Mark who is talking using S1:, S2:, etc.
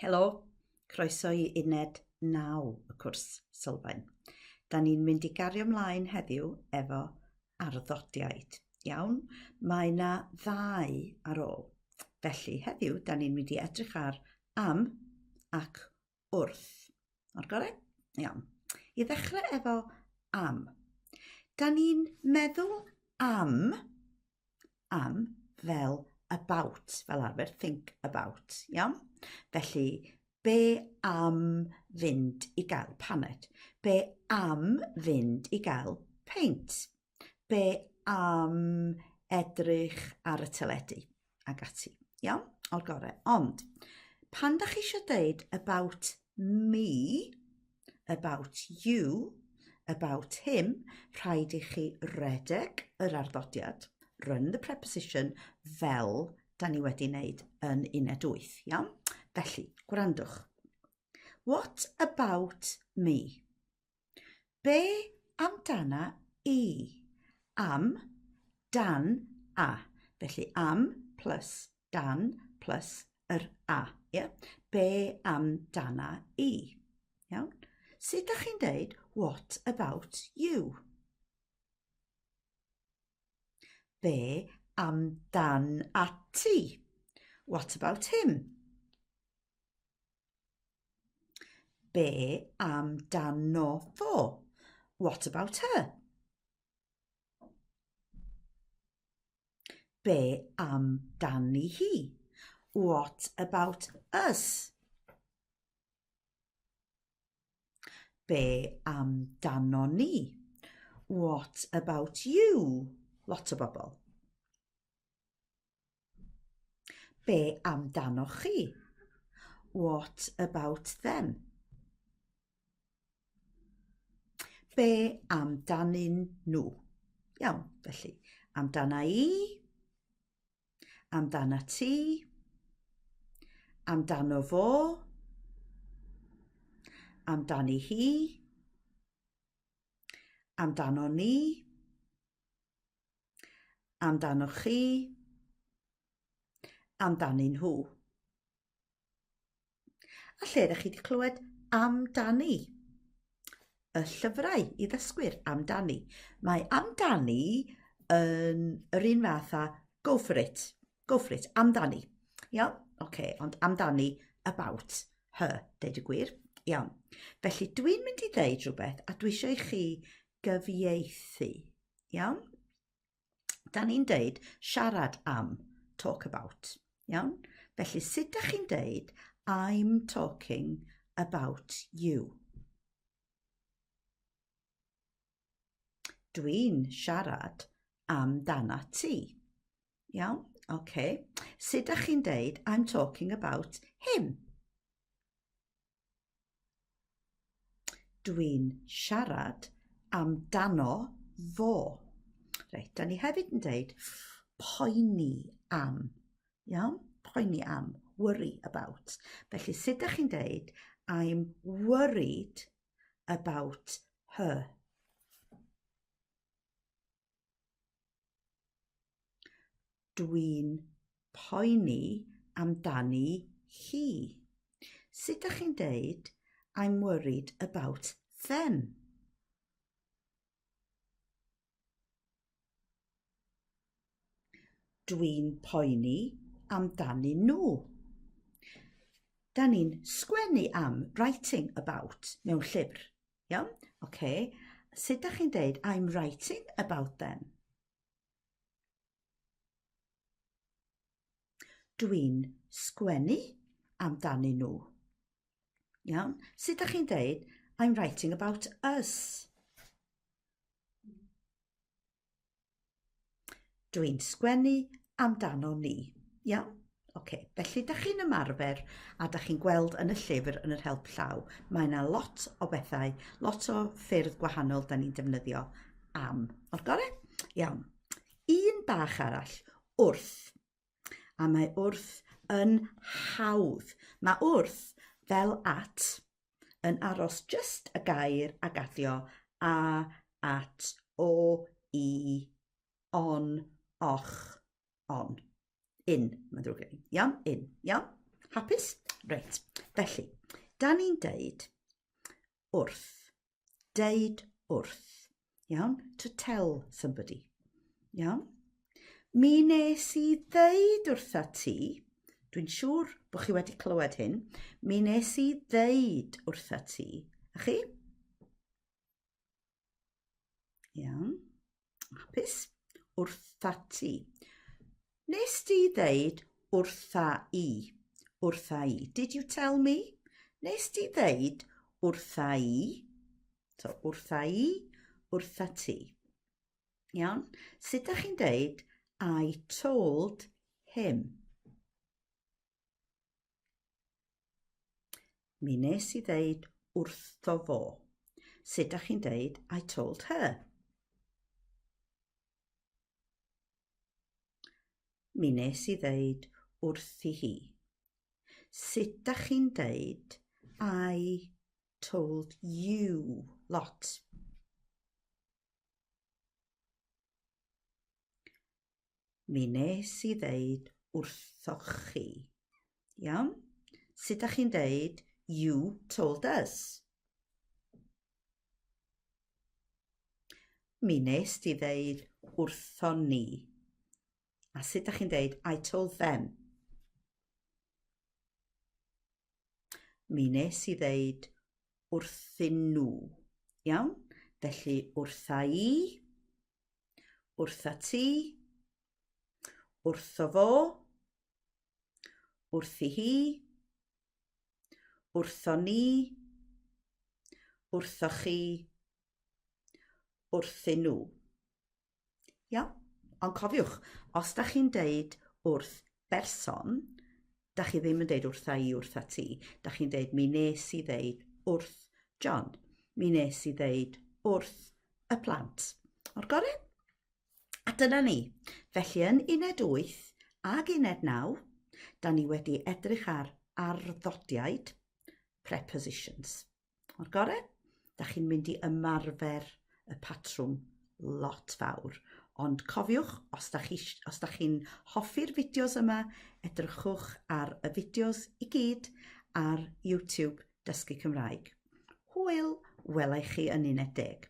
S1: Helo, croeso I Uned 9 y cwrs Sylfaen. Da ni'n mynd I gario ymlaen heddiw efo arddodiaid. Iawn, mae yna 2 ar ôl. Felly heddiw, da ni'n mynd I edrych ar am ac wrth. O'r gorau? Iawn. I ddechrau efo am. Da ni'n meddwl am fel about, fel arfer, think about, iawn? Felly, be am fynd I gael paned? Be am fynd I gael peint? Be am edrych ar y teledu ag ati, iawn? O'r gorau. Ond, pan da chi eisiau deud about me, about you, about him, rhaid I chi redeg yr arddodiad, run the preposition fel da ni wedi wneud yn Uned 8, iawn? Felly, gwrandwch. What about me? Be amdana I? Am, dan, a. Felly, am plus dan plus yr a. Yeah? Be amdana I? Iawn? Sut da chi'n deud, what about you? Be amdan ati? What about him? Be amdano fo? What about her? Be amdani hi? What about us? Be amdano ni? What about you? Lot o bobl. Be amdanoch chi? What about them? Be amdanyn nhw? Iawn, felly, amdana I, amdana ti, amdano fo, amdani hi, amdano ni, amdanoch chi, amdanyn nhw. A lle ydych chi wedi clywed amdani? Y llyfrau I ddysgwyr amdani. Mae amdani yn yr un fath a go for it, amdani. Iawn? Okay, ond amdani about her, deud y gwir. Iawn. Felly dwi'n mynd I ddeud rhywbeth a dwi eisiau I chi gyfieithu. Iawn? Da ni'n deud siarad am, talk about. Iawn? Felly sut da chi'n deud I'm talking about you? Dwi'n siarad amdana ti. Iawn? Okay. Sut da chi'n deud I'm talking about him? Dwi'n siarad amdano fo. Reit, da ni hefyd yn deud poeni am. Iawn? Poeni am. Worry about. Felly, sut da chi'n deud I'm worried about her? Dwi'n poeni amdani hi. Sut da chi'n deud I'm worried about them? Dwi'n poeni amdani nhw. Da ni'n sgwennu am, writing about, mewn llyfr. Iawn? Okay. Sut da chi'n deud I'm writing about them? Dwi'n sgwennu amdani nhw. Iawn? Sut da chi'n deud I'm writing about us? Dwi'n sgwennu amdano ni. Iawn? Okay. Felly, da chi'n ymarfer a da chi'n gweld yn y llyfr yn yr help llaw, mae yna lot o bethau, lot o ffyrdd gwahanol da ni'n defnyddio am. O'r gorau? Iawn. Un bach arall, wrth. A mae wrth yn hawdd. Mae wrth fel at yn aros just y gair a gathio a, at, o, I, on, och, on. In, mae'n drwg gen I. Iawn? In. Iawn? Hapus? Reit. Felly, da ni'n deud wrth. Deud wrth. Iawn? To tell somebody. Iawn? Mi nes I ddeud wrtha ti, dwi'n siŵr bod chi wedi clywed hyn, mi nes I ddeud wrtha ti. A chi? Iawn. Hapus? Wrtha ti. Nes ti ddeud wrtha I. Wrtha I. Did you tell me? Nes ti ddeud wrtha I. So, wrtha I, wrtha ti. Iawn? Sut ydych chi'n deud I told him? Mi nes I ddeud wrtho fo. Sut ydych chi'n deud I told her? Mi nes I ddeud wrthi hi. Sut ydych chi'n deud I told you lot? Mi nes I ddeud wrthoch chi. Iawn? Sut ydych chi'n deud you told us? Mi nes ti ddeud wrthon ni. A sut ydych chi'n deud I told them? Mi nes I ddeud wrthyn nhw. Iawn? Felly wrtha I, wrtha ti, wrtho fo, wrthi hi, wrtho ni, wrthoch chi, wrthyn nhw. Iawn? Ond cofiwch, os da chi'n deud wrth berson, da chi ddim yn deud wrtha I, wrtha ti. Da chi'n deud mi nes I ddeud wrth John. Mi nes I ddeud wrth y plant. O'r gorau? A dyna ni. Felly yn uned 8 ag uned 9, da ni wedi edrych ar arddodiaid, prepositions. O'r gorau? Da chi'n mynd I ymarfer y patrwm lot fawr. Ond cofiwch, os da chi'n hoffi'r fideos yma, edrychwch ar y fideos I gyd ar YouTube Dysgu Cymraeg. Hwyl, welai chi yn uned 10.